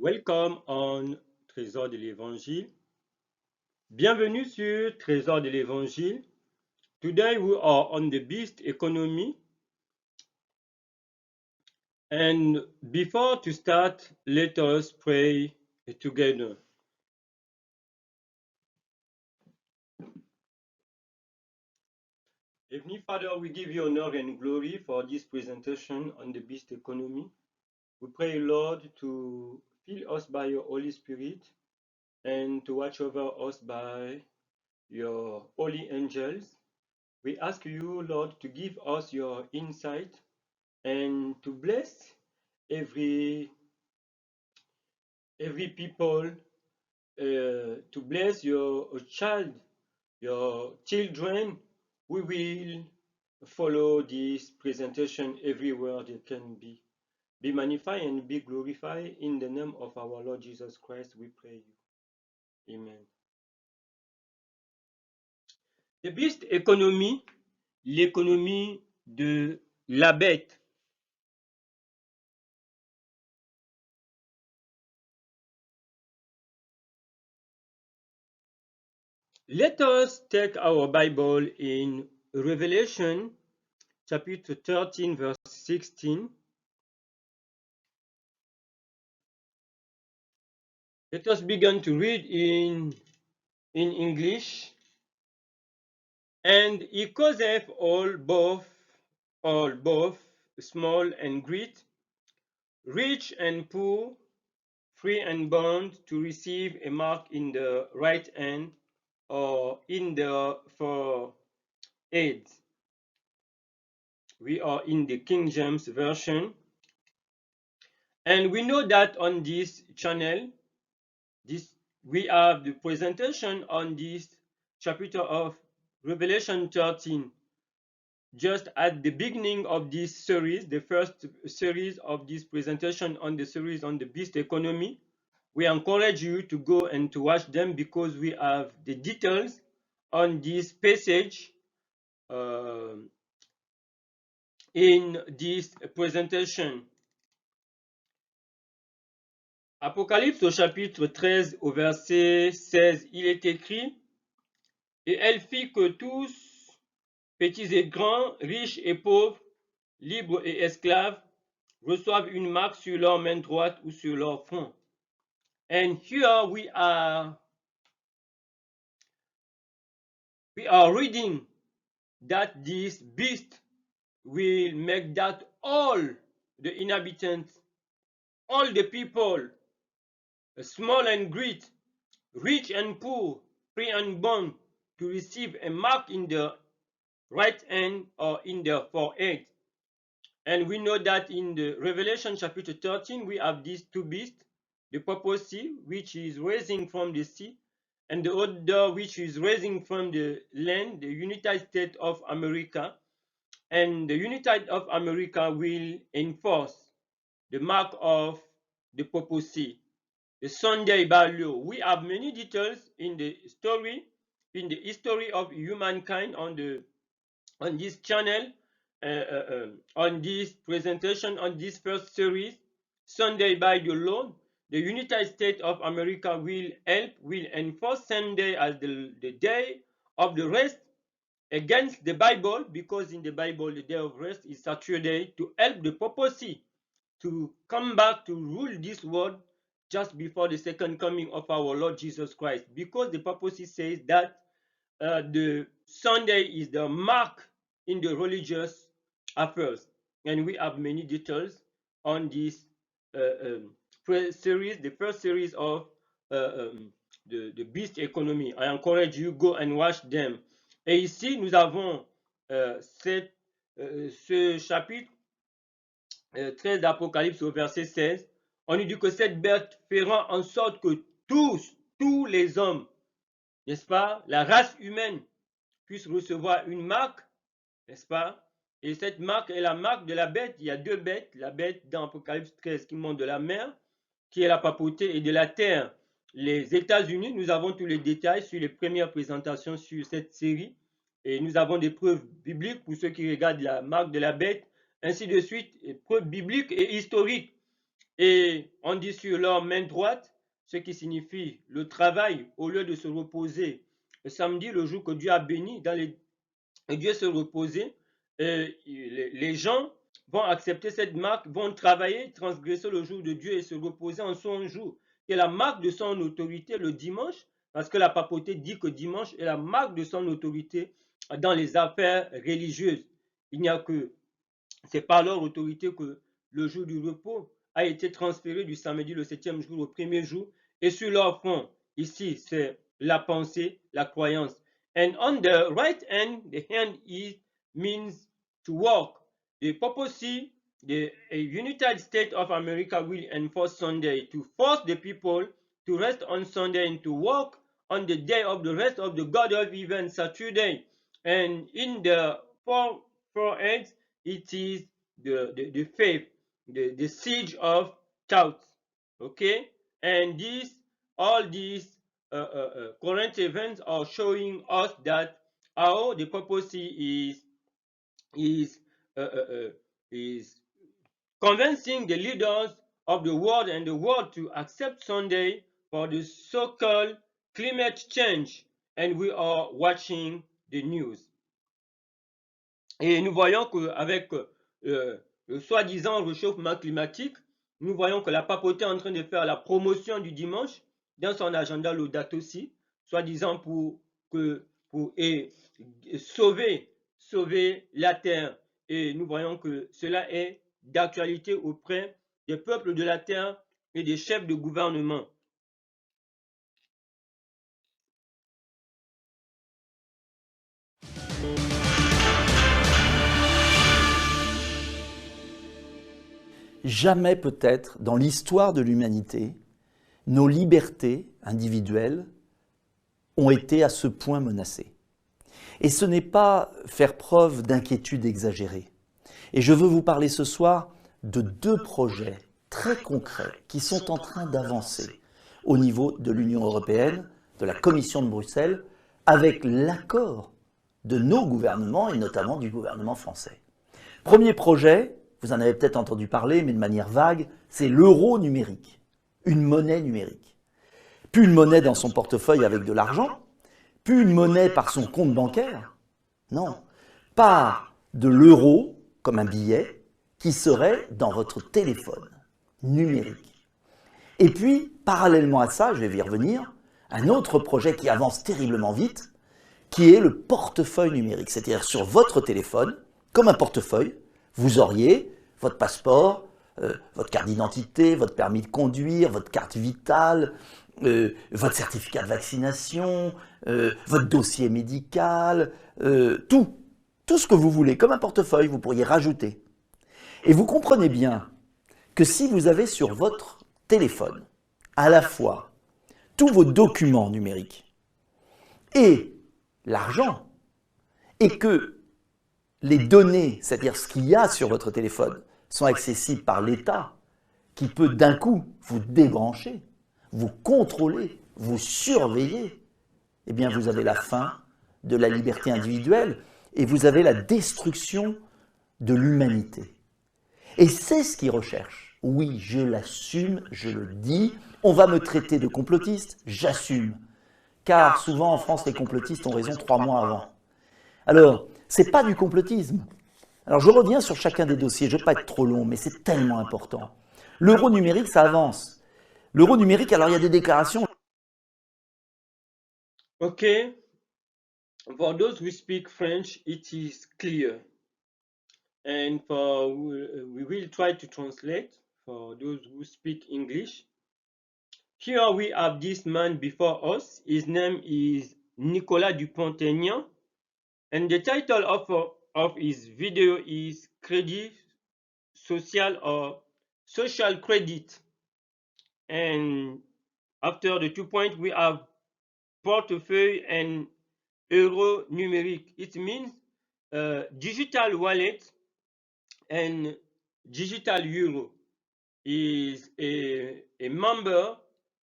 Welcome on Trésor de l'Évangile. Bienvenue sur Trésor de l'Évangile. Today we are on the beast economy. And before to start, let us pray together. Heavenly Father, we give you honor and glory for this presentation on the beast economy. We pray, Lord, to fill us by your Holy Spirit and to watch over us by your holy angels. We ask you, Lord, to give us your insight and to bless every people, to bless your children. We will follow this presentation everywhere they can be magnified and be glorified. In the name of our Lord Jesus Christ, we pray you. Amen. The beast economy, l'économie de la bête. Let us take our Bible in Revelation chapter 13 verse 16. Let us begin to read in English. And he causeth all both small and great, rich and poor, free and bond, to receive a mark in the right hand or in the forehead. We are in the King James Version. And we know that on this channel, we have the presentation on this chapter of Revelation 13. Just at the beginning of this series, the first series of this presentation on the series on the beast economy, we encourage you to go and to watch them because we have the details on this passage in this presentation. Apocalypse au chapitre 13 au verset 16, il est écrit: Et elle fit que tous, petits et grands, riches et pauvres, libres et esclaves, reçoivent une marque sur leur main droite ou sur leur front. And here we are reading that this beast will make that all the inhabitants, all the people, small and great, rich and poor, free and bond, to receive a mark in the right hand or in their forehead. And we know that in the Revelation chapter 13, we have these two beasts, the papacy, which is rising from the sea, and the other, which is rising from the land, the United States of America. And the United States of America will enforce the mark of the papacy, the Sunday Bailo. We have many details in the story, in the history of humankind on this channel, on this presentation, on this first series, Sunday by the Lord. The United States of America will enforce Sunday as the day of the rest against the Bible, because in the Bible the day of rest is Saturday, to help the papacy to come back to rule this world just before the second coming of our Lord Jesus Christ, because the papacy says that the Sunday is the mark in the religious affairs. And we have many details on this series, the first series of the beast economy. I encourage you, go and watch them. Et ici, nous avons ce chapitre 13 d'Apocalypse au verset 16. On nous dit que cette bête fera en sorte que tous les hommes, n'est-ce pas, la race humaine puisse recevoir une marque, n'est-ce pas? Et cette marque est la marque de la bête. Il y a deux bêtes, la bête dans Apocalypse 13 qui monte de la mer, qui est la papauté, et de la terre, les États-Unis. Nous avons tous les détails sur les premières présentations sur cette série, et nous avons des preuves bibliques pour ceux qui regardent la marque de la bête, ainsi de suite, et preuves bibliques et historiques Et on dit sur leur main droite, ce qui signifie le travail au lieu de se reposer le samedi, le jour que Dieu a béni, et Dieu se reposer. Les gens vont accepter cette marque, vont travailler, transgresser le jour de Dieu et se reposer en son jour, qui est la marque de son autorité le dimanche, parce que la papauté dit que dimanche est la marque de son autorité dans les affaires religieuses. Il n'y a que, c'est par leur autorité que le jour du repos a été transféré du samedi, le 7e jour, au premier jour, et sur leur front, ici, c'est la pensée, la croyance. And on the right hand, the hand is means to work. The papacy, the United States of America will enforce Sunday to force the people to rest on Sunday and to work on the day of the rest of the God of event Saturday. And in the four ends, it is the faith, the siege of thoughts. Okay, and all these current events are showing us that how the papacy is uh, uh, uh, is convincing the leaders of the world and the world to accept Sunday for the so-called climate change, and we are watching the news. Et nous voyons qu'avec le soi-disant réchauffement climatique, nous voyons que la papauté est en train de faire la promotion du dimanche dans son agenda Laudato Si, soi-disant pour sauver la terre. Et nous voyons que cela est d'actualité auprès des peuples de la terre et des chefs de gouvernement. Jamais peut-être dans l'histoire de l'humanité, nos libertés individuelles ont été à ce point menacées. Et ce n'est pas faire preuve d'inquiétude exagérée. Et je veux vous parler ce soir de 2 projets très concrets qui sont en train d'avancer au niveau de l'Union européenne, de la Commission de Bruxelles, avec l'accord de nos gouvernements et notamment du gouvernement français. Premier projet, vous en avez peut-être entendu parler, mais de manière vague, c'est l'euro numérique, une monnaie numérique. Plus une monnaie dans son portefeuille avec de l'argent, plus une monnaie par son compte bancaire, non, par de l'euro comme un billet qui serait dans votre téléphone numérique. Et puis, parallèlement à ça, je vais y revenir, un autre projet qui avance terriblement vite, qui est le portefeuille numérique. C'est-à-dire sur votre téléphone, comme un portefeuille, vous auriez votre passeport, votre carte d'identité, votre permis de conduire, votre carte vitale, votre certificat de vaccination, votre dossier médical, tout ce que vous voulez, comme un portefeuille, vous pourriez rajouter. Et vous comprenez bien que si vous avez sur votre téléphone à la fois tous vos documents numériques et l'argent, et que les données, c'est-à-dire ce qu'il y a sur votre téléphone, sont accessibles par l'État, qui peut d'un coup vous débrancher, vous contrôler, vous surveiller, eh bien vous avez la fin de la liberté individuelle et vous avez la destruction de l'humanité. Et c'est ce qu'ils recherchent. Oui, je l'assume, je le dis. On va me traiter de complotiste, j'assume. Car souvent en France, les complotistes ont raison 3 mois avant. Alors, ce n'est pas du complotisme. Alors je reviens sur chacun des dossiers, je ne vais pas être trop long, mais c'est tellement important. L'euro numérique, ça avance. L'euro numérique, alors il y a des déclarations. Okay, for those who speak French, it is clear. And we will try to translate for those who speak English. Here we have this man before us. His name is Nicolas Dupont-Aignan, and the title of his video is Credit Social or Social Credit. And after the 2 points, we have portefeuille and euro numérique. It means digital wallet and digital euro. Is a member,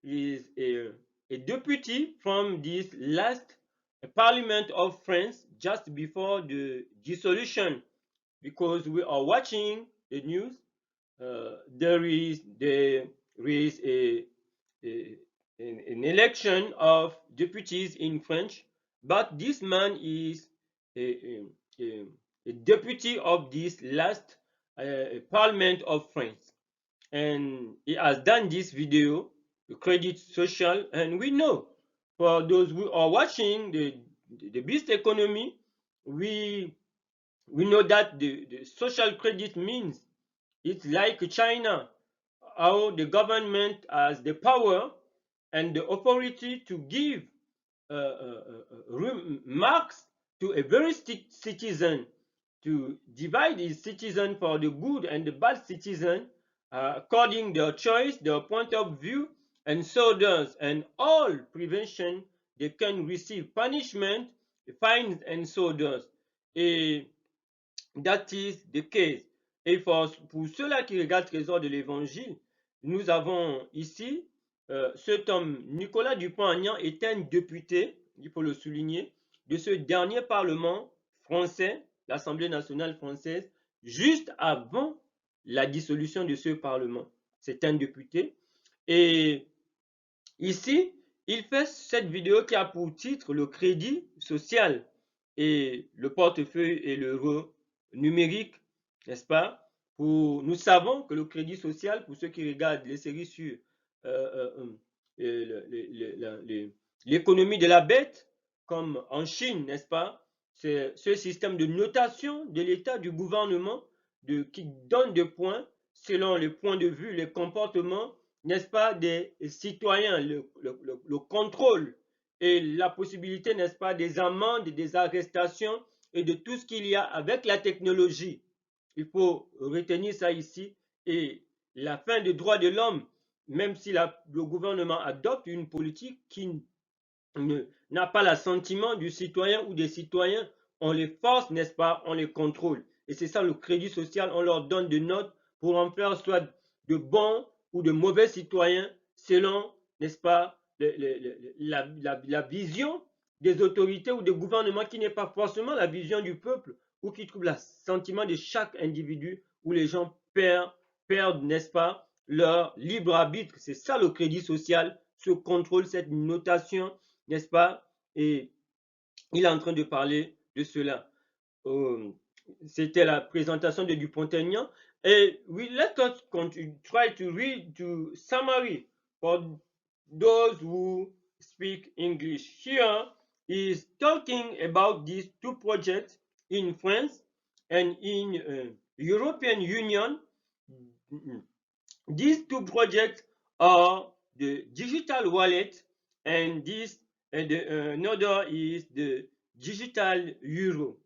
is a deputy from this last Parliament of France just before the dissolution, because we are watching the news there is an election of deputies in French, but this man is a, a deputy of this last Parliament of France, and he has done this video, the Credit Social, and we know for those who are watching the Beast Economy, we know that the social credit means it's like China, how the government has the power and the authority to give marks to a very citizen, to divide his citizen for the good and the bad citizen according their choice, their point of view, and so does. And all prevention, they can receive punishment, fines, and so does. Et that is the case. Et pour ceux-là qui regardent Trésor de l'Évangile, nous avons ici cet homme, Nicolas Dupont-Aignan, est un député, il faut le souligner, de ce dernier Parlement français, l'Assemblée nationale française, juste avant la dissolution de ce Parlement. C'est un député. Et ici, il fait cette vidéo qui a pour titre le crédit social et le portefeuille et l'euro numérique, n'est-ce pas? Nous savons que le crédit social, pour ceux qui regardent les séries sur l'économie de la bête, comme en Chine, n'est-ce pas? C'est ce système de notation de l'État, du gouvernement, qui donne des points selon les points de vue, les comportements, n'est-ce pas, des citoyens, le contrôle et la possibilité, n'est-ce pas, des amendes, des arrestations et de tout ce qu'il y a avec la technologie. Il faut retenir ça ici. Et la fin des droits de l'homme, même si le gouvernement adopte une politique qui n'a pas l'assentiment du citoyen ou des citoyens, on les force, n'est-ce pas, on les contrôle. Et c'est ça le crédit social, on leur donne des notes pour en faire soit de bons ou de mauvais citoyens selon, n'est-ce pas, la vision des autorités ou des gouvernements qui n'est pas forcément la vision du peuple ou qui trouve l'assentiment de chaque individu où les gens perdent, n'est-ce pas, leur libre arbitre. C'est ça le crédit social, ce contrôle, cette notation, n'est-ce pas? Et il est en train de parler de cela. C'était la présentation de Dupont-Aignan. Et let us try to read the summary for those who speak English. Here is talking about these two projects in France and in European Union. These two projects are the digital wallet and this another is the digital euro.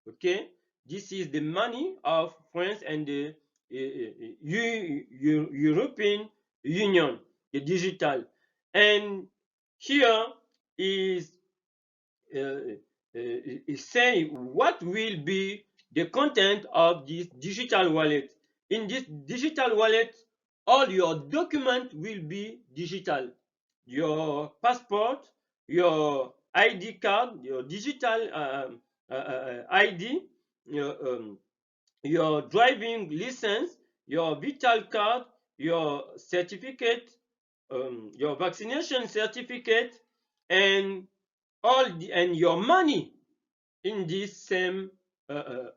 Okay, this is the money of France and the European Union, the digital. And here is saying what will be the content of this digital wallet. In this digital wallet, all your documents will be digital. Your passport, your ID card, your digital ID, your driving license, your vital card, your certificate, your vaccination certificate, and and your money in this same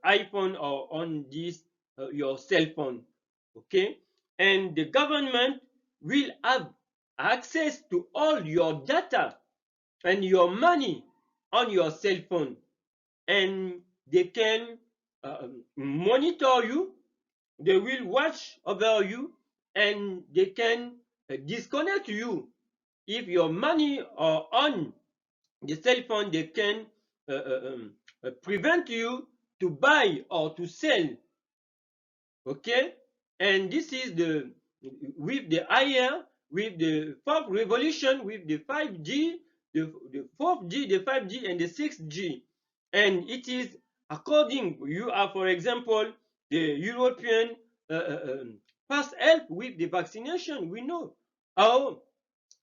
iPhone or on this your cell phone. Okay, and the government will have access to all your data and your money on your cell phone, and they can monitor you, they will watch over you, and they can disconnect you. If your money are on the cell phone, they can prevent you to buy or to sell. Okay, and this is with the IR, with the fourth revolution, with the 5G, the 4G, the 5G, and the 6G. And it is according, you are, for example, the European past help with the vaccination. We know how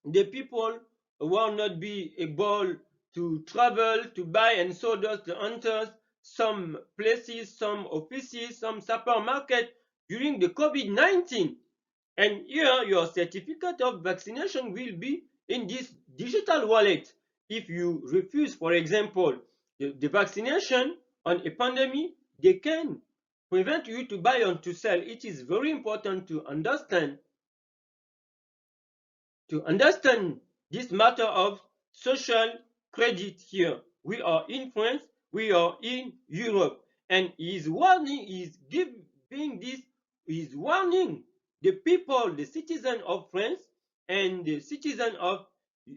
the people will not be able to travel, to buy, and so does the hunters. Some places, some offices, some supermarket during the COVID-19. And here, your certificate of vaccination will be in this digital wallet. If you refuse, for example, the vaccination on a pandemic, they can prevent you to buy and to sell. It is very important to understand this matter of social credit here. We are in France, we are in Europe, and he's warning the people, the citizens of France and the citizens of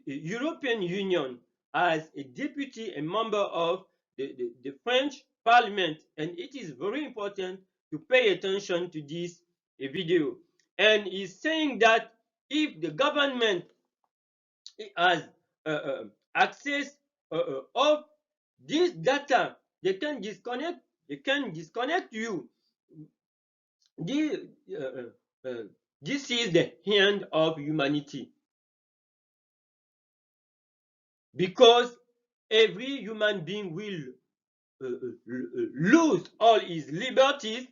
European Union, as a deputy, a member of the French Parliament, and it is very important to pay attention to this video. And he's saying that if the government has access of this data, they can disconnect you. This is the end of humanity, because every human being will lose all his liberties,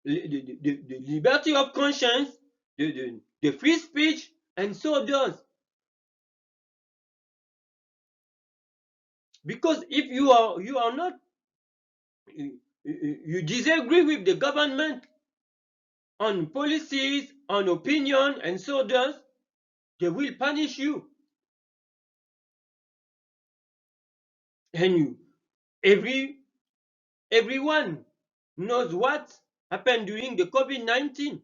the liberty of conscience, the free speech, and so does. Because if you are not, you disagree with the government on policies, on opinion, and so does, they will punish you. And everyone knows what happened during the COVID-19.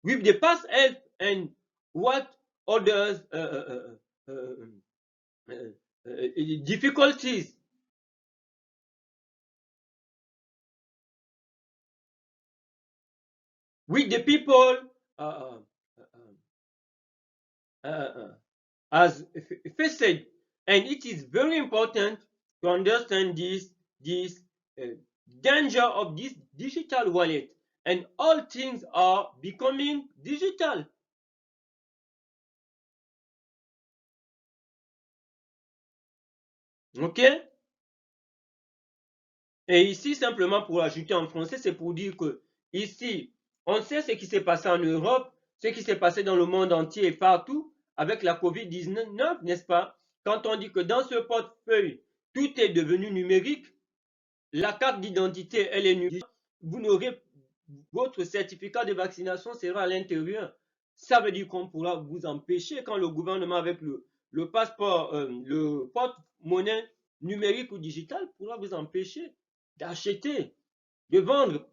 With the past health and what others difficulties. With the people as faced, and it is very important to understand this danger of this digital wallet, and all things are becoming digital. Ok? Et ici, simplement pour ajouter en français, c'est pour dire que ici, on sait ce qui s'est passé en Europe, ce qui s'est passé dans le monde entier et partout avec la COVID-19, n'est-ce pas? Quand on dit que dans ce portefeuille, tout est devenu numérique, la carte d'identité, elle est numérique, vous n'aurez, votre certificat de vaccination sera à l'intérieur. Ça veut dire qu'on pourra vous empêcher, quand le gouvernement avec le passeport, le porte-monnaie numérique ou digital pourra vous empêcher d'acheter, de vendre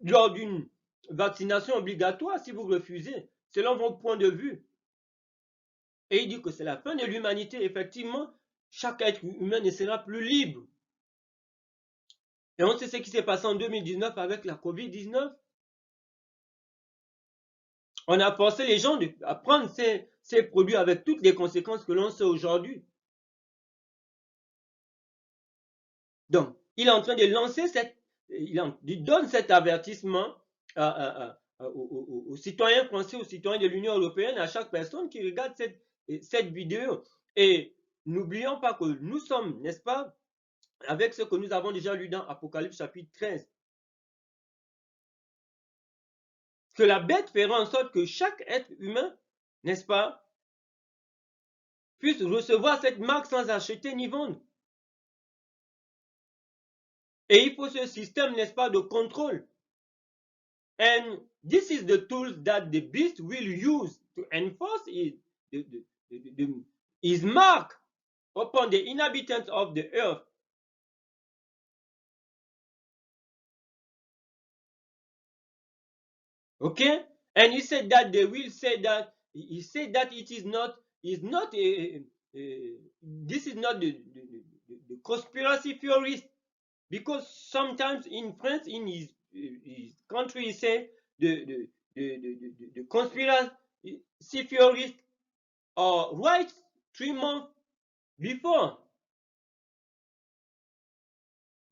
lors d'une vaccination obligatoire si vous refusez, selon vos points de vue. Et il dit que c'est la fin de l'humanité. Effectivement, chaque être humain ne sera plus libre. Et on sait ce qui s'est passé en 2019 avec la COVID-19. On a forcé les gens à prendre ces produits avec toutes les conséquences que l'on sait aujourd'hui. Donc, il est en train de lancer il donne cet avertissement aux citoyens français, aux citoyens de l'Union européenne, à chaque personne qui regarde cette vidéo. Et n'oublions pas que nous sommes, n'est-ce pas, avec ce que nous avons déjà lu dans Apocalypse chapitre 13, que la bête fera en sorte que chaque être humain, n'est-ce pas, puisse recevoir cette marque sans acheter ni vendre. Et il faut ce système, n'est-ce pas, de contrôle. And this is the tools that the beast will use to enforce his mark upon the inhabitants of the earth. Okay? And he said that they will say that, he said that it is not, this is not the conspiracy theorist, because sometimes in France, in his country, he said the conspiracy theorists are right 3 months before,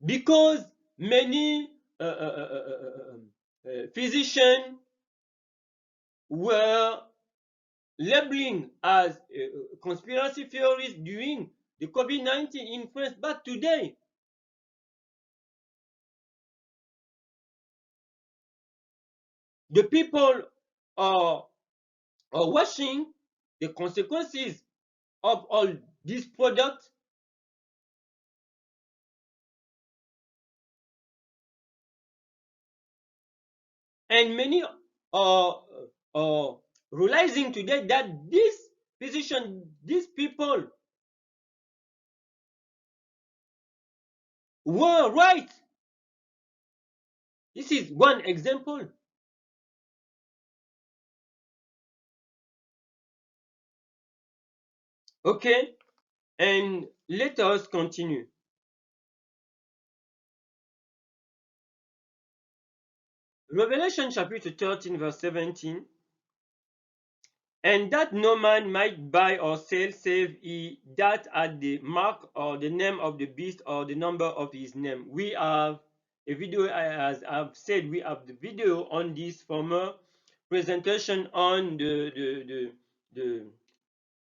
because many physicians were labeling as conspiracy theorists during the COVID-19 in France. But today, the people are watching the consequences of all these products. And many are realizing today that these people were right. This is one example. Okay, and let us continue. Revelation chapter 13 verse 17. And that no man might buy or sell save he that had the mark or the name of the beast or the number of his name. We have a video, as I've said, we have the video on this former presentation on the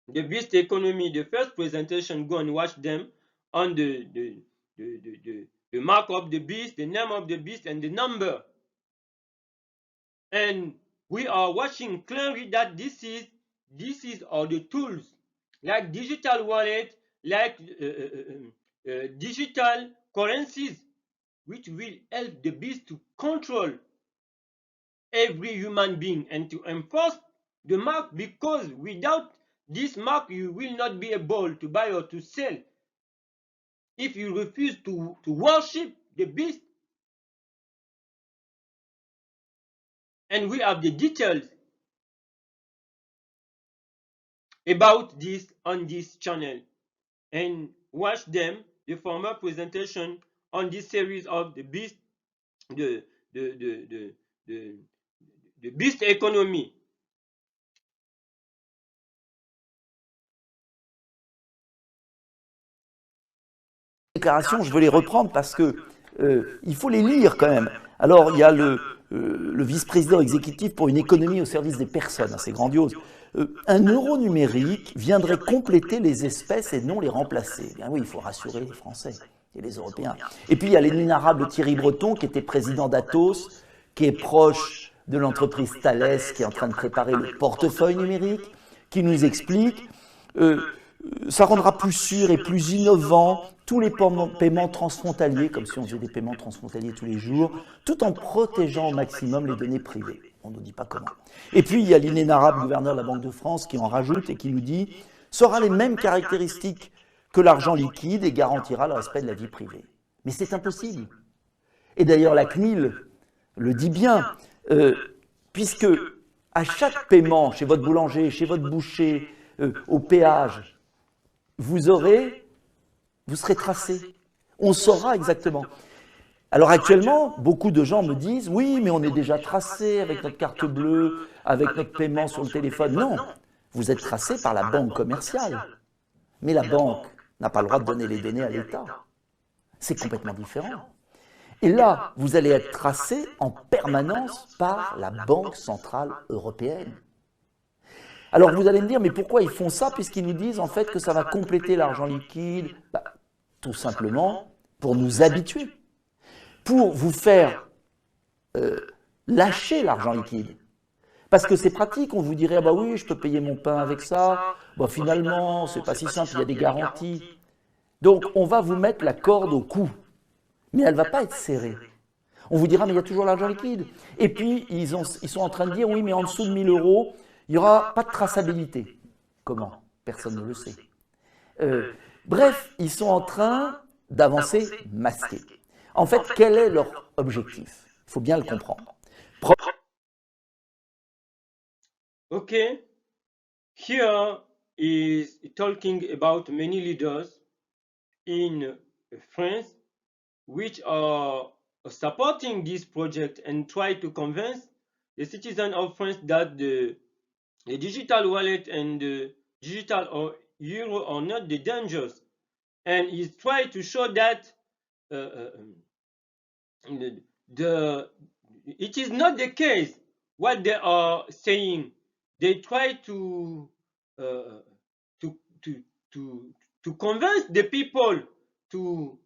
beast economy. The first presentation, go and watch them on the mark of the beast, the name of the beast, and the number. And we are watching clearly that this is all the tools like digital wallet, like digital currencies, which will help the beast to control every human being and to enforce the mark, because without this mark you will not be able to buy or to sell. If you refuse to worship the beast, and we have the details about this on this channel, and watch them, the former presentation on this series of the beast, the beast economy. Déclarations, je veux les reprendre parce que il faut les lire quand même. Alors, il y a le vice-président exécutif pour une économie au service des personnes, c'est grandiose. Un euro numérique viendrait compléter les espèces et non les remplacer. Bien oui, il faut rassurer les Français et les Européens. Et puis, il y a l'inénarrable Thierry Breton, qui était président d'Atos, qui est proche de l'entreprise Thales, qui est en train de préparer le portefeuille numérique, qui nous explique ça rendra plus sûr et plus innovant tous les paiements transfrontaliers, comme si on faisait des paiements transfrontaliers tous les jours, tout en protégeant au maximum les données privées. On ne dit pas comment. Et puis, il y a l'inénarrable gouverneur de la Banque de France qui en rajoute et qui nous dit « ça aura les mêmes caractéristiques que l'argent liquide et garantira le respect de la vie privée ». Mais c'est impossible. Et d'ailleurs, la CNIL le dit bien, puisque à chaque paiement, chez votre boulanger, chez votre boucher, au péage, vous serez tracé. On saura exactement. Alors actuellement, beaucoup de gens me disent « oui, mais on est déjà tracé avec notre carte bleue, avec notre paiement sur le téléphone ». Non, vous êtes tracé par la banque commerciale. Mais la banque n'a pas le droit de donner les données à l'État. C'est complètement différent. Et là, vous allez être tracé en permanence par la Banque Centrale Européenne. Alors vous allez me dire, mais pourquoi ils font ça, puisqu'ils nous disent en fait que ça va compléter l'argent liquide? Tout simplement pour nous habituer, pour vous faire lâcher l'argent liquide. Parce que c'est pratique, on vous dirait, ah bah oui, je peux payer mon pain avec ça, bah finalement, c'est pas si simple, il y a des garanties. Donc on va vous mettre la corde au cou, mais elle ne va pas être serrée. On vous dira, mais il y a toujours l'argent liquide. Et puis, ils sont en train de dire, oui, mais en dessous de 1 000 €, il n'y aura pas de traçabilité. Comment? Personne ne le sait. Bref, ils sont en train d'avancer masqués. En fait, quel est leur objectif? Il faut bien le comprendre. Okay, here is talking about many leaders in France which are supporting this project and try to convince the citizens of France that the digital wallet and the digital or euro are not the dangers, and he's trying to show that it is not the case what they are saying. They try to convince the people to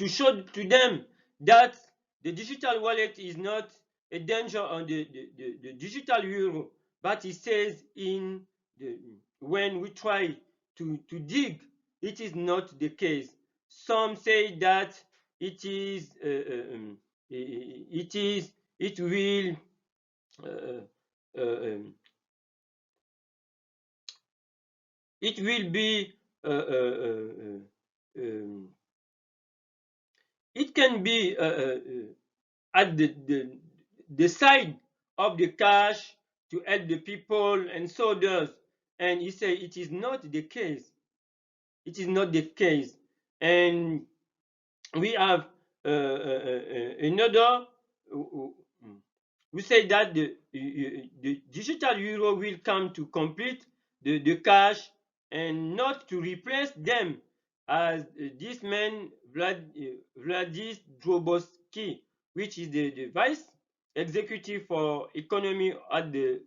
show to them that the digital wallet is not a danger on the digital euro, but it says when we try to dig, it is not the case. Some say that it will it will be it can be at the side of the cash to help the people, and so does. And he said it is not the case. It is not the case. And we have another. We say that the digital euro will come to complete the cash and not to replace them, as this man Vladis Drobovsky, which is the vice executive for economy at the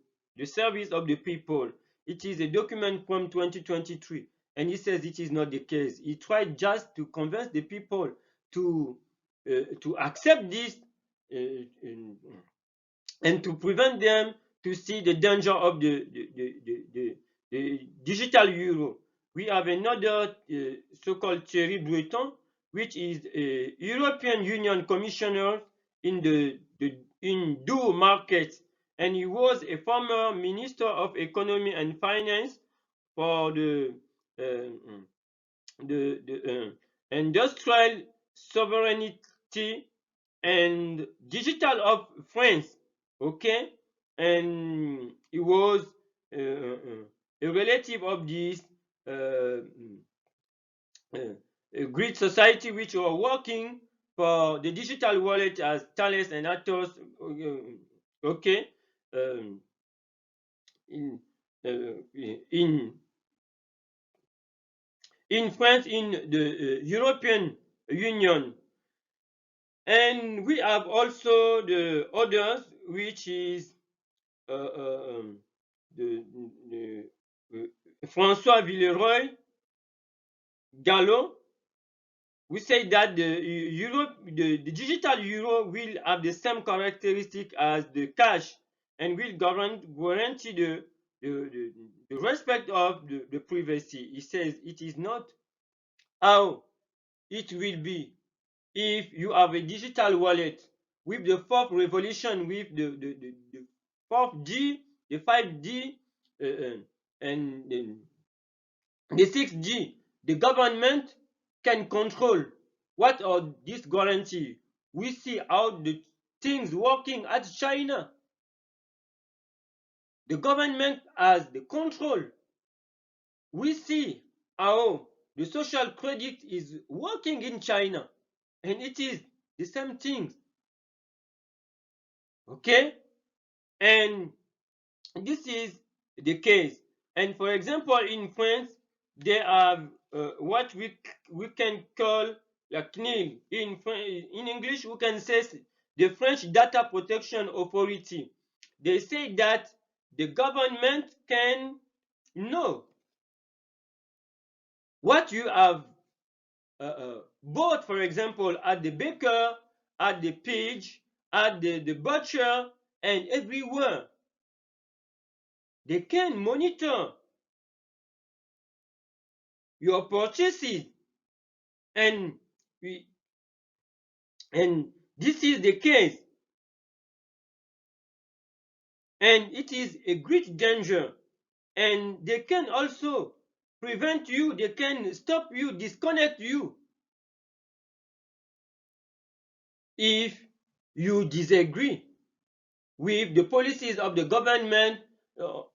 service of the people. It is a document from 2023, and he says it is not the case. He tried just to convince the people to accept this and to prevent them to see the danger of the digital euro. We have another so-called Thierry Breton, which is a European Union commissioner in the dual market, and he was a former minister of economy and finance for the industrial sovereignty and digital of France. Okay, and he was a relative of this great society which were working for the digital wallet as Thales and Atos. Okay, in France, in the European Union. And we have also the others, which is François Villeroy Gallo. We say that the digital euro will have the same characteristic as the cash and will guarantee the respect of the privacy. He says it is not how it will be if you have a digital wallet with the fourth revolution, with the 4G, the 5G, and the 6G. The government can control what are this guarantee. We see how the things working at China. The government has the control. We see how the social credit is working in China, and it is the same thing. Okay, and this is the case. And for example, in France, they have what we can call la CNIL. In English, we can say the French Data Protection Authority. They say that the government can know what you have bought, for example, at the baker, at the page, at the butcher, and everywhere. They can monitor your purchases, and this is the case, and it is a great danger. And they can also prevent you, they can stop you, disconnect you if you disagree with the policies of the government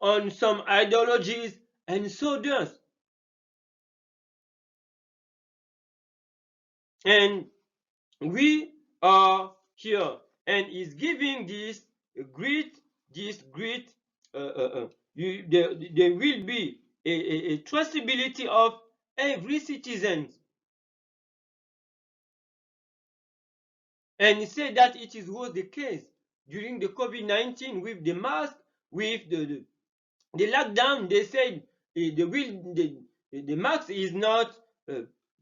on some ideologies, and so does. And we are here, and is giving this great there will be a traceability of every citizen. And he said that it was the case during the COVID-19 with the mask, with the lockdown. They said the mask is not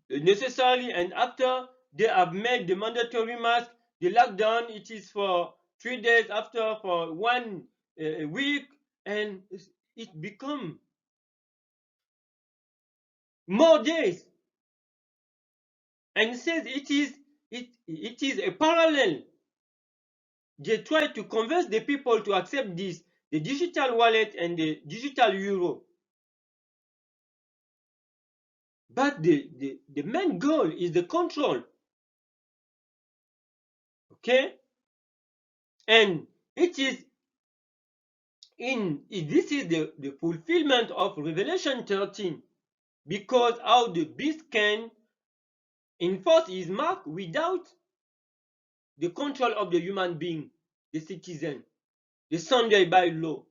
necessary, and after they have made the mandatory mask, the lockdown, it is for 3 days after, for 1 week, and it become more days. And says it is a parallel. They try to convince the people to accept this, the digital wallet and the digital euro. But the main goal is the control. Okay? And this is the fulfillment of Revelation 13, because how the beast can enforce his mark without the control of the human being, the citizen, the Sunday by law.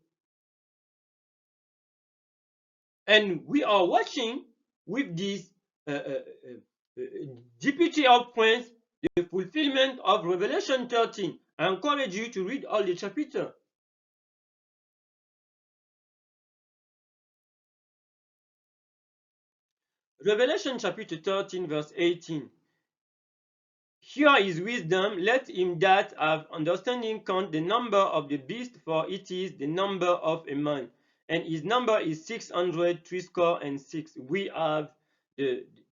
And we are watching with this Deputy of Prince the fulfillment of Revelation 13. I encourage you to read all the chapter. Revelation chapter 13 verse 18. Here is wisdom, let him that have understanding count the number of the beast, for it is the number of a man, and his number is 666. We have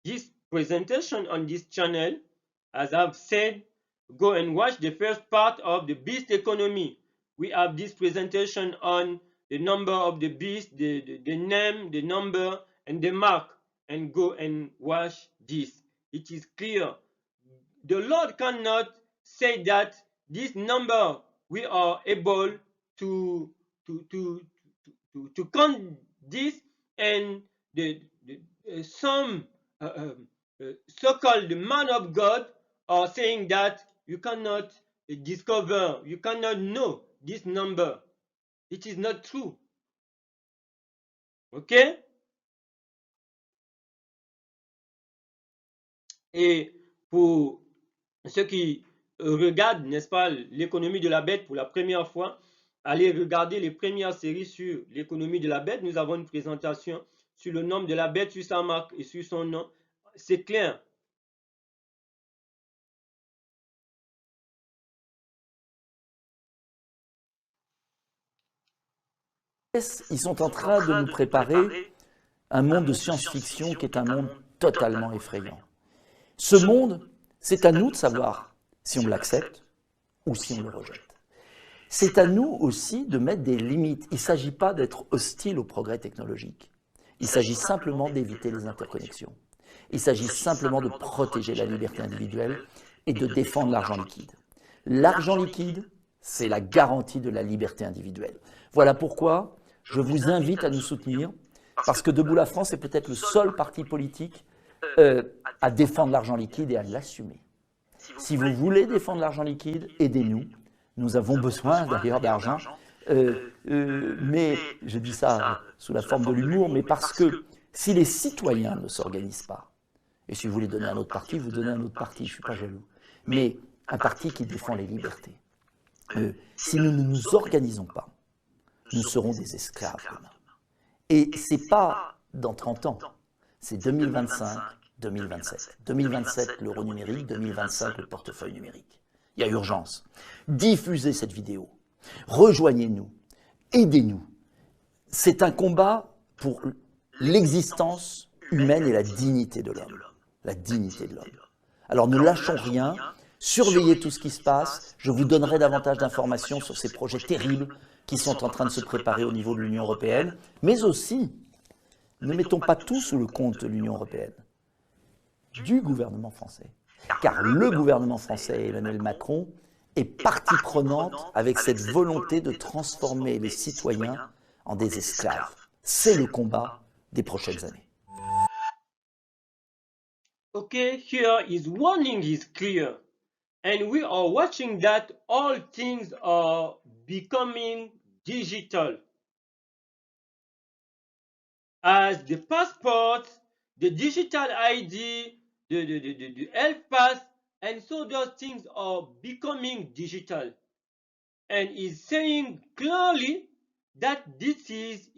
this presentation on this channel. As I've said, go and watch the first part of the beast economy. We have this presentation on the number of the beast, the name, the number, and the mark, and go and watch this. It is clear. The Lord cannot say that this number we are able to count this, and some so-called man of God are saying that you cannot discover, you cannot know this number. It is not true. Ok? Et pour ceux qui regardent, n'est-ce pas, l'économie de la bête pour la première fois, allez regarder les premières séries sur l'économie de la bête. Nous avons une présentation sur le nombre de la bête, sur sa marque et sur son nom. C'est clair. Ils sont en train de nous préparer un monde de science-fiction qui est un monde totalement effrayant. Ce monde, c'est à nous de savoir si on l'accepte ou si on le rejette. C'est à nous aussi de mettre des limites. Il ne s'agit pas d'être hostile au progrès technologique. Il s'agit simplement d'éviter les interconnexions. Il s'agit simplement de protéger la liberté individuelle et de défendre l'argent liquide. L'argent liquide, c'est la garantie de la liberté individuelle. Voilà pourquoi je vous invite à nous soutenir, parce que Debout la France est peut-être le seul parti politique à défendre l'argent liquide et à l'assumer. Si vous voulez défendre l'argent liquide, aidez-nous. Nous avons besoin d'ailleurs d'argent, mais je dis ça sous la forme de l'humour, mais parce que si les citoyens ne s'organisent pas, et si vous voulez donner un autre parti, vous donnez un autre parti, je ne suis pas jaloux, mais un parti qui défend les libertés. Si nous ne nous organisons pas, nous serons des esclaves demain. Et ce n'est pas dans 30 ans, c'est 2025, 2027. 2027, l'euro numérique, 2025, le portefeuille numérique. Il y a urgence. Diffusez cette vidéo. Rejoignez-nous. Aidez-nous. C'est un combat pour l'existence humaine et la dignité de l'homme. La dignité de l'homme. Alors ne lâchons rien. Surveillez tout ce qui se passe. Je vous donnerai davantage d'informations sur ces projets terribles qui sont en train de se préparer au niveau de l'Union européenne. Mais aussi, ne mettons pas tout sous le compte de l'Union européenne, du gouvernement français. Car le gouvernement français, Emmanuel Macron, est partie prenante avec cette volonté de transformer les citoyens en des esclaves. C'est le combat des prochaines années. Okay, here his warning is clear. And we are watching that all things are becoming digital. As the passport, the digital ID, the health pass, and so those things are becoming digital. And he's saying clearly that this is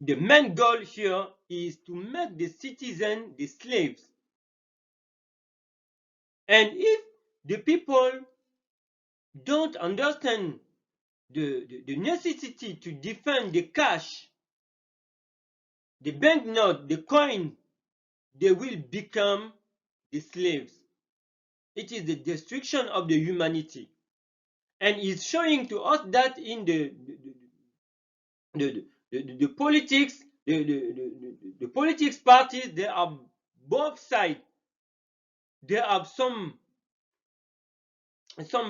the main goal here is to make the citizen the slaves. And if the people don't understand the necessity to defend the cash, the banknote, the coin, they will become the slaves. It is the destruction of the humanity. And it's showing to us that in the politics, the politics parties, there are both sides. There are some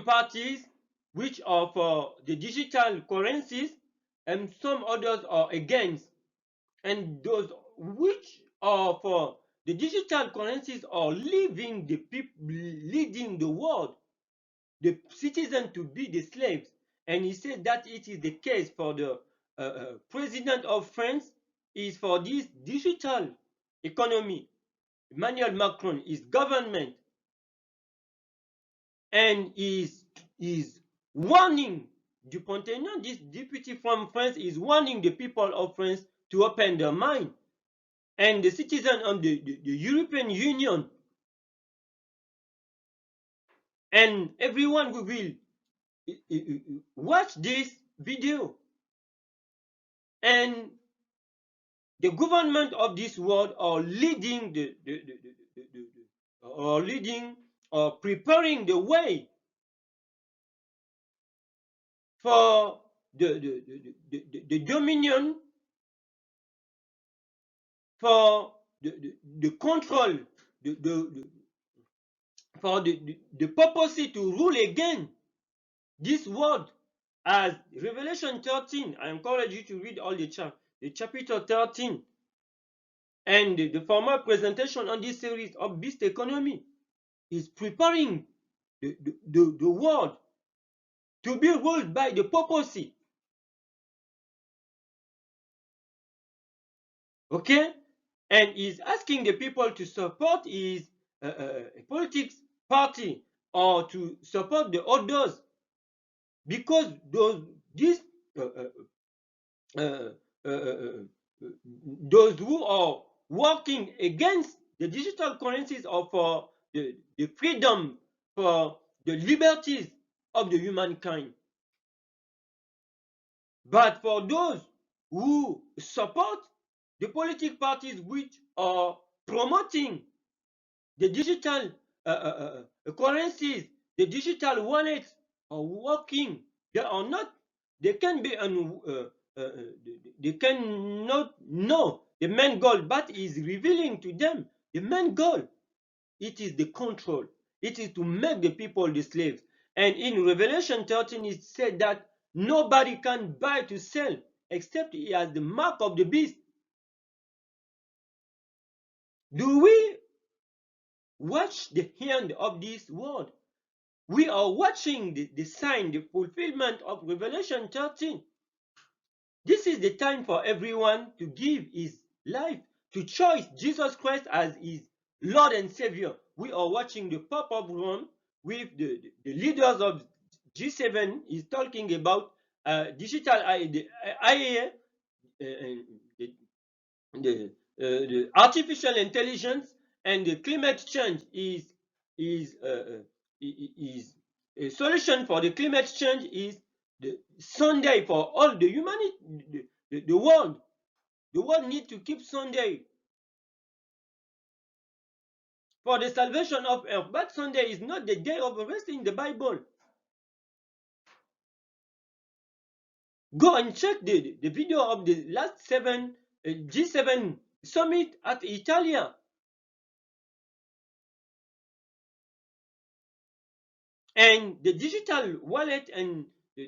parties which are for the digital currencies and some others are against. And those which are for the digital currencies are leaving the people, leading the world, the citizens to be the slaves. And he said that it is the case for the president of France is for this digital economy. Emmanuel Macron is government and is warning Dupont-Aignan, this deputy from France, is warning the people of France to open their mind. And the citizens of the European Union and everyone who will watch this video, and the government of this world are leading or preparing the way for the dominion, for the control, for the purpose to rule again this world. As Revelation 13, I encourage you to read all the chapter 13 and the former presentation on this series of beast economy is preparing the world to be ruled by the papacy. Okay? And is asking the people to support his politics party or to support the others, because those who are working against the digital currencies or for the freedom, for the liberties of the humankind. But for those who support the political parties which are promoting the digital currencies, the digital wallets are working. They can be they cannot know the main goal, but is revealing to them the main goal. It is the control. It is to make the people the slaves. And in Revelation 13, it said that nobody can buy to sell except he has the mark of the beast. Do we watch the end of this world? We are watching the sign, the fulfillment of Revelation 13. This is the time for everyone to give his life, to choose Jesus Christ as his Lord and Savior. We are watching the Pope of Rome with the leaders of G7 is talking about digital IA, the artificial intelligence, and the climate change is a solution for the climate change is the Sunday for all the humanity, the world. The world needs to keep Sunday for the salvation of earth. But Sunday is not the day of rest in the Bible. Go and check the video of the last G7 summit at Italia. And the digital wallet and the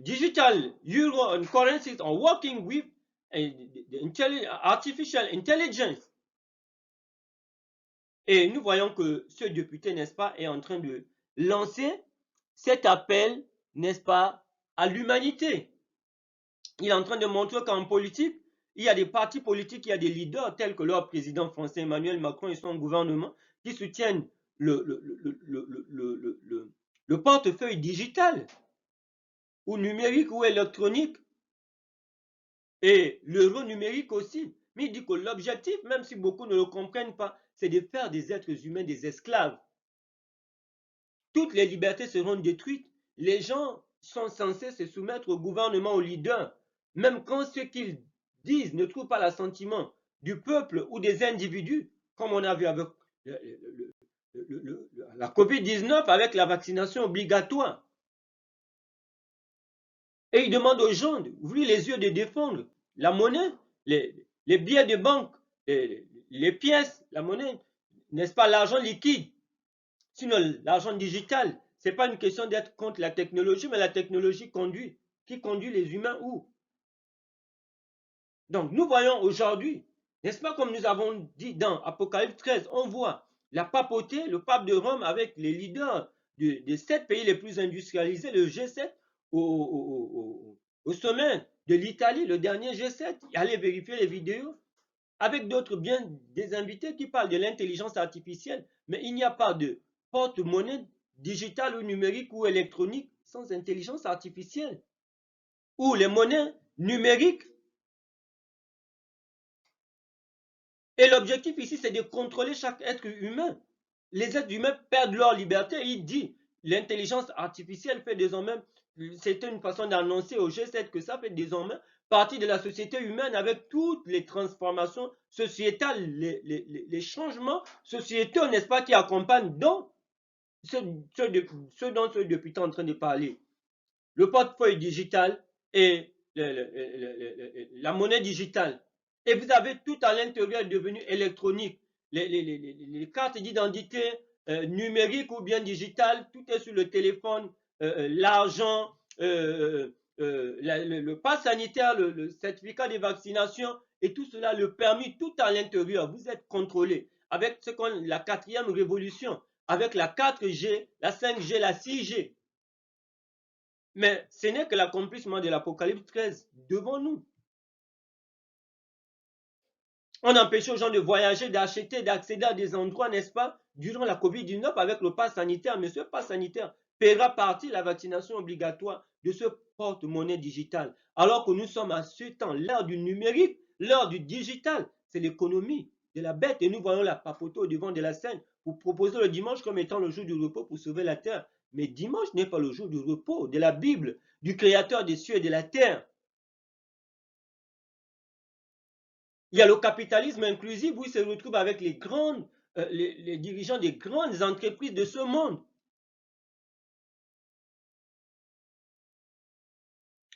digital euro and currencies are working with the artificial intelligence. Et nous voyons que ce député, n'est-ce pas, est en train de lancer cet appel, n'est-ce pas, à l'humanité. Il est en train de montrer qu'en politique, il y a des partis politiques, il y a des leaders tels que leur président français Emmanuel Macron et son gouvernement qui soutiennent le portefeuille digital ou numérique ou électronique et l'euro numérique aussi. Mais il dit que l'objectif, même si beaucoup ne le comprennent pas, c'est de faire des êtres humains des esclaves. toutes les libertés seront détruites. Les gens sont censés se soumettre au gouvernement, aux leaders, même quand ce qu'ils disent ne trouvent pas l'assentiment du peuple ou des individus, comme on a vu avec la COVID-19, avec la vaccination obligatoire. Et ils demandent aux gens d'ouvrir les yeux, de défendre la monnaie, les billets de banque, les pièces, la monnaie, n'est-ce pas, l'argent liquide. Sinon, l'argent digital, ce n'est pas une question d'être contre la technologie, mais la technologie conduit. Qui conduit les humains où? Donc, nous voyons aujourd'hui, n'est-ce pas, comme nous avons dit dans Apocalypse 13, on voit la papauté, le pape de Rome avec les leaders des 7 pays les plus industrialisés, le G7, au sommet de l'Italie, le dernier G7. Allez vérifier les vidéos avec d'autres, bien des invités qui parlent de l'intelligence artificielle, mais il n'y a pas de porte-monnaie digitale ou numérique ou électronique sans intelligence artificielle. Ou les monnaies numériques. Et l'objectif ici, c'est de contrôler chaque être humain. Les êtres humains perdent leur liberté. Il dit, l'intelligence artificielle fait désormais, c'était une façon d'annoncer au G7 que ça fait désormais partie de la société humaine avec toutes les transformations sociétales, les changements sociétaux, n'est-ce pas, qui accompagnent donc ce dont ce député est en train de parler. Le portefeuille digital et la monnaie digitale. Et vous avez tout à l'intérieur devenu électronique. Les cartes d'identité numériques ou bien digitales, tout est sur le téléphone, l'argent, le pass sanitaire, le certificat de vaccination et tout cela, le permis, tout à l'intérieur. Vous êtes contrôlé avec ce qu'on la 4e révolution, avec la 4G, la 5G, la 6G. Mais ce n'est que l'accomplissement de l'Apocalypse 13 devant nous. On empêchait aux gens de voyager, d'acheter, d'accéder à des endroits, n'est-ce pas, durant la COVID-19 avec le pass sanitaire. Mais ce pass sanitaire paiera partie de la vaccination obligatoire de ce porte-monnaie digital. Alors que nous sommes à ce temps, l'ère du numérique, l'ère du digital. C'est l'économie de la bête. Et nous voyons la papauté au devant de la scène pour proposer le dimanche comme étant le jour du repos pour sauver la terre. Mais dimanche n'est pas le jour du repos de la Bible, du Créateur des cieux et de la terre. Il y a le capitalisme inclusif où il se retrouve avec les dirigeants des grandes entreprises de ce monde.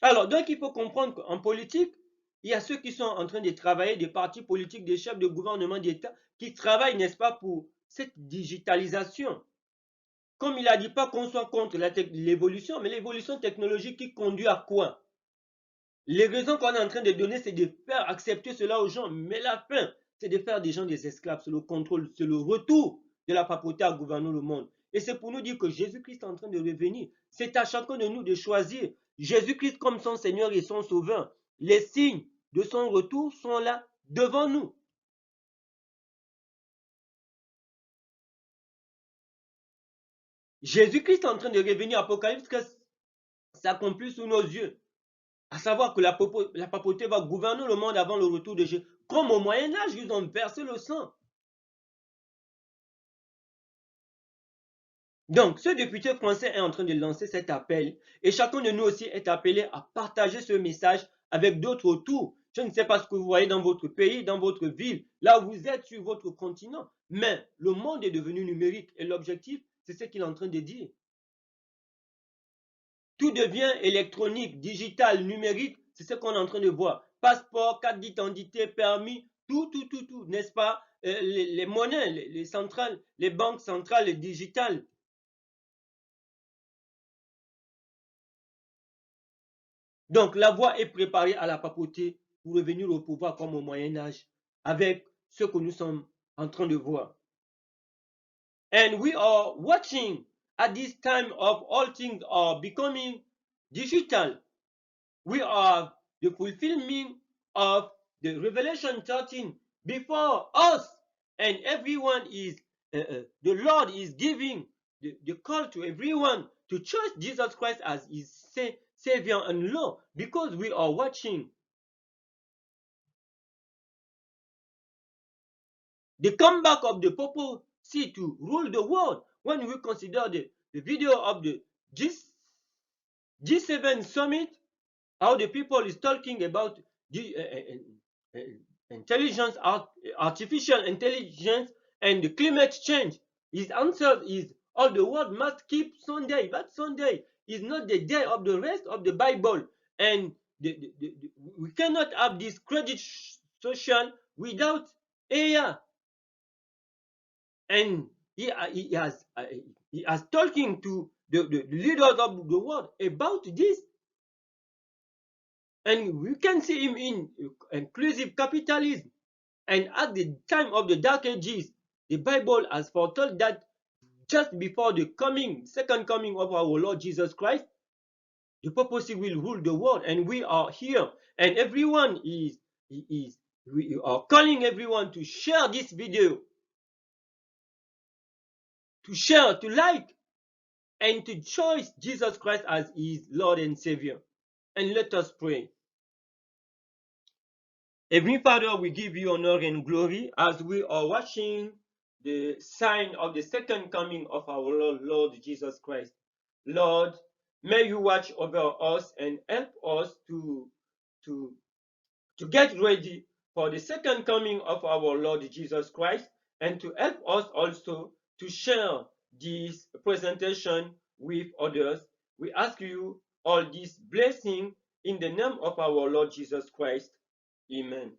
Alors, donc il faut comprendre qu'en politique, il y a ceux qui sont en train de travailler, des partis politiques, des chefs de gouvernement d'État, qui travaillent, n'est-ce pas, pour cette digitalisation. Comme il a dit, pas qu'on soit contre l'évolution, mais l'évolution technologique qui conduit à quoi? Les raisons qu'on est en train de donner, c'est de faire accepter cela aux gens. Mais la fin, c'est de faire des gens des esclaves. C'est le contrôle, c'est le retour de la papauté à gouverner le monde. Et c'est pour nous dire que Jésus-Christ est en train de revenir. C'est à chacun de nous de choisir Jésus-Christ comme son Seigneur et son Sauveur. Les signes de son retour sont là devant nous. Jésus-Christ est en train de revenir. Apocalypse s'accomplit sous nos yeux. À savoir que la papauté va gouverner le monde avant le retour de Jésus. Comme au Moyen-Âge, ils ont versé le sang. Donc, ce député français est en train de lancer cet appel et chacun de nous aussi est appelé à partager ce message avec d'autres autour. Je ne sais pas ce que vous voyez dans votre pays, dans votre ville, là où vous êtes sur votre continent, mais le monde est devenu numérique et l'objectif, c'est ce qu'il est en train de dire. Tout devient électronique, digital, numérique, c'est ce qu'on est en train de voir. Passeport, carte d'identité, permis, tout, n'est-ce pas? Les monnaies, les centrales, les banques centrales, les digitales. Donc, la voie est préparée à la papauté pour revenir au pouvoir comme au Moyen-Âge, avec ce que nous sommes en train de voir. And we are watching at this time of all things are becoming digital. We are the fulfillment of the Revelation 13 before us, and everyone is, the Lord is giving the call to everyone to trust Jesus Christ as his Savior and Lord, because we are watching the comeback of the papacy to rule the world. When we consider the the video of the G7 summit, how the people is talking about the artificial intelligence and the climate change. His answer is all the world must keep Sunday. But Sunday is not the day of the rest of the Bible. And we cannot have this credit social without AI. And he has talking to the leaders of the world about this. And we can see him in inclusive capitalism. And at the time of the Dark Ages, the Bible has foretold that just before the second coming of our Lord Jesus Christ, the papacy will rule the world, and we are here. And everyone we are calling everyone to share this video, to share, to like, and to choose Jesus Christ as his Lord and Savior. And let us pray. Heavenly Father, we give you honor and glory as we are watching the sign of the second coming of our Lord Jesus Christ. Lord, may you watch over us and help us to get ready for the second coming of our Lord Jesus Christ, and to help us also to share this presentation with others. We ask you all this blessing in the name of our Lord Jesus Christ. Amen.